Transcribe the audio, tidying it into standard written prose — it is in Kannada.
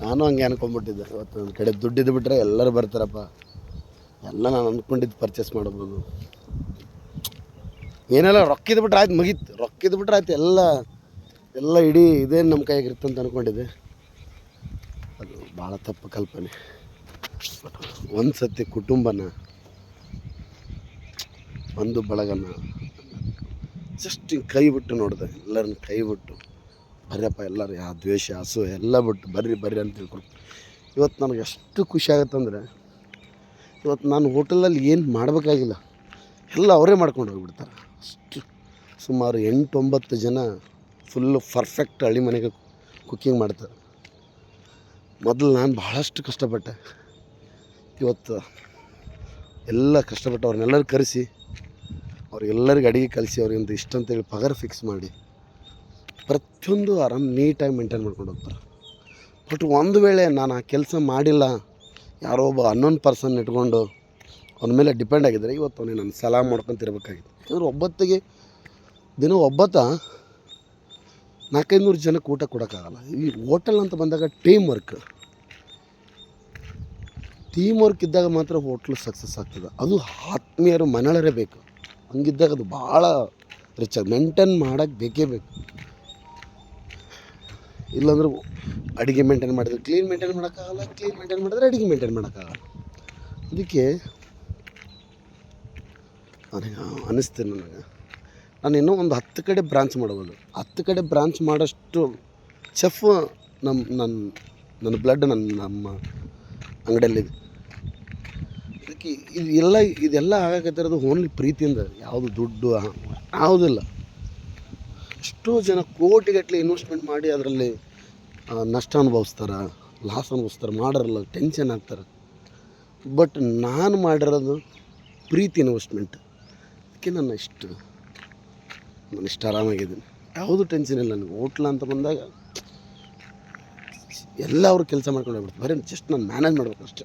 ನಾನು ಹಂಗೆ ಅನ್ಕೊಂಡ್ಬಿಟ್ಟಿದ್ದೆ. ಇವತ್ತು ಒಂದು ಕಡೆ ದುಡ್ಡಿದ್ದು ಬಿಟ್ಟರೆ ಎಲ್ಲರೂ ಬರ್ತಾರಪ್ಪ, ಎಲ್ಲ ನಾನು ಅಂದ್ಕೊಂಡಿದ್ದು ಪರ್ಚೇಸ್ ಮಾಡ್ಬೋದು. ಏನೆಲ್ಲ ರೊಕ್ಕಿದ್ದು ಬಿಟ್ರೆ ಆಯ್ತು, ಮುಗೀತು. ರೊಕ್ಕಿದ್ದು ಬಿಟ್ರೆ ಆಯ್ತು, ಎಲ್ಲ ಇಡೀ ಇದೇನು ನಮ್ಮ ಕೈಯಾಗ ಇರ್ತಂತ ಅಂದ್ಕೊಂಡಿದ್ದೆ. ಅದು ಭಾಳ ತಪ್ಪು ಕಲ್ಪನೆ. ಒಂದು ಸತಿ ಕುಟುಂಬನ, ಒಂದು ಬಳಗನ ಜಸ್ಟ್ ಹಿಂಗೆ ಕೈ ಬಿಟ್ಟು ನೋಡಿದೆ, ಎಲ್ಲರನ್ನ ಕೈ ಬಿಟ್ಟು ಬರ್ರಿಯಪ್ಪ ಎಲ್ಲರೂ, ಯಾವ ದ್ವೇಷ ಹಸು ಎಲ್ಲ ಬಿಟ್ಟು ಬರ್ರಿ ಅಂತ ತಿಳ್ಕೊಂಡು. ಇವತ್ತು ನನಗೆ ಎಷ್ಟು ಖುಷಿ ಆಗುತ್ತಂದರೆ, ಇವತ್ತು ನಾನು ಹೋಟೆಲಲ್ಲಿ ಏನು ಮಾಡಬೇಕಾಗಿಲ್ಲ, ಎಲ್ಲ ಅವರೇ ಮಾಡ್ಕೊಂಡು ಹೋಗ್ಬಿಡ್ತಾರೆ. ಅಷ್ಟು ಸುಮಾರು 8-9 ಜನ ಫುಲ್ಲು ಪರ್ಫೆಕ್ಟ್ ಹಳ್ಳಿ ಮನೆಗೆ ಕುಕ್ಕಿಂಗ್ ಮಾಡ್ತಾರೆ. ಮೊದಲು ನಾನು ಭಾಳಷ್ಟು ಕಷ್ಟಪಟ್ಟೆ. ಇವತ್ತು ಎಲ್ಲ ಕಷ್ಟಪಟ್ಟು ಅವ್ರನ್ನೆಲ್ಲರೂ ಕರೆಸಿ, ಅವ್ರಿಗೆಲ್ಲರಿಗೆ ಅಡುಗೆ ಕಲಿಸಿ, ಅವ್ರಿಗಿಂತ ಇಷ್ಟ ಅಂತೇಳಿ ಪಗಾರ ಫಿಕ್ಸ್ ಮಾಡಿ ಪ್ರತಿಯೊಂದು ಆರಾಮ್ ನೀಟಾಗಿ ಮೇಂಟೈನ್ ಮಾಡ್ಕೊಂಡು ಹೋಗ್ತಾರೆ. ಬಟ್ ಒಂದು ವೇಳೆ ನಾನು ಆ ಕೆಲಸ ಮಾಡಿಲ್ಲ, ಯಾರೋ ಒಬ್ಬ ಅನ್ನೋನ್ ಪರ್ಸನ್ ಇಟ್ಕೊಂಡು ಅವನ ಮೇಲೆ ಡಿಪೆಂಡ್ ಆಗಿದ್ದರೆ ಇವತ್ತು ಅವನಿಗೆ ನಾನು ಸಲಾಮ್ ಮಾಡ್ಕೊತಿರ್ಬೇಕಾಗಿತ್ತು. ಯಾಕಂದ್ರೆ ಒಬ್ಬತ್ತಿಗೆ ದಿನ 400-500 ಜನಕ್ಕೆ ಊಟ ಕೊಡೋಕ್ಕಾಗಲ್ಲ. ಈ ಹೋಟೆಲ್ ಅಂತ ಬಂದಾಗ ಟೀಮ್ ವರ್ಕ್ ಇದ್ದಾಗ ಮಾತ್ರ ಹೋಟ್ಲು ಸಕ್ಸಸ್ ಆಗ್ತದೆ. ಅದು ಆತ್ಮೀಯರು ಮನೆಯಲ್ಲೇ ಬೇಕು. ಹಂಗಿದ್ದಾಗ ಅದು ಭಾಳ ರಿಚಾಗಿ ಮೇಂಟೈನ್ ಮಾಡೋಕ್ಕೆ ಬೇಕೇ ಬೇಕು. ಇಲ್ಲಾಂದ್ರೆ ಅಡುಗೆ ಮೇಂಟೈನ್ ಮಾಡಿದ್ರೆ ಕ್ಲೀನ್ ಮೇಂಟೈನ್ ಮಾಡೋಕ್ಕಾಗಲ್ಲ, ಕ್ಲೀನ್ ಮೇಂಟೈನ್ ಮಾಡಿದ್ರೆ ಅಡುಗೆ ಮೇಂಟೈನ್ ಮಾಡೋಕ್ಕಾಗಲ್ಲ. ಅದಕ್ಕೆ ನನಗೆ ಅನ್ನಿಸ್ತೀನಿ, ನಾನು ಇನ್ನೂ ಒಂದು 10 ಕಡೆ ಬ್ರಾಂಚ್ ಮಾಡ್ಬೋದು. 10 ಕಡೆ ಬ್ರಾಂಚ್ ಮಾಡೋಷ್ಟು ಚೆಫ್ ನನ್ನ ಬ್ಲಡ್ ನಮ್ಮ ಅಂಗಡಿಯಲ್ಲಿದೆ. ಅದಕ್ಕೆ ಇದೆಲ್ಲ ಆಗಕತ್ತಿರೋದು ಓನ್ಲಿ ಪ್ರೀತಿಯಿಂದ, ಯಾವುದು ದುಡ್ಡು ಯಾವುದಿಲ್ಲ. ಎಷ್ಟೋ ಜನ ಕೋಟಿಗಟ್ಟಲೆ ಇನ್ವೆಸ್ಟ್ಮೆಂಟ್ ಮಾಡಿ ಅದರಲ್ಲಿ ನಷ್ಟ ಅನುಭವಿಸ್ತಾರೆ, ಲಾಸ್ ಅನುಭವಿಸ್ತಾರೆ, ಮಾಡೋರಲ್ಲ ಟೆನ್ಷನ್ ಆಗ್ತಾರೆ. ಬಟ್ ನಾನು ಮಾಡಿರೋದು ಪ್ರೀತಿ ಇನ್ವೆಸ್ಟ್ಮೆಂಟ್. ಅದಕ್ಕೆ ನಾನು ಇಷ್ಟು ಆರಾಮಾಗಿದ್ದೀನಿ, ಯಾವುದು ಟೆನ್ಷನ್ ಇಲ್ಲ ನನಗೆ. ಹೋಟ್ಲ ಅಂತ ಬಂದಾಗ ಎಲ್ಲ ಅವರು ಕೆಲಸ ಮಾಡ್ಕೊಂಡು ಹೋಗ್ಬಿಡ್ತಾರೆ, ಬರೀ ಜಸ್ಟ್ ನಾನು ಮ್ಯಾನೇಜ್ ಮಾಡ್ಬೇಕು ಅಷ್ಟೇ.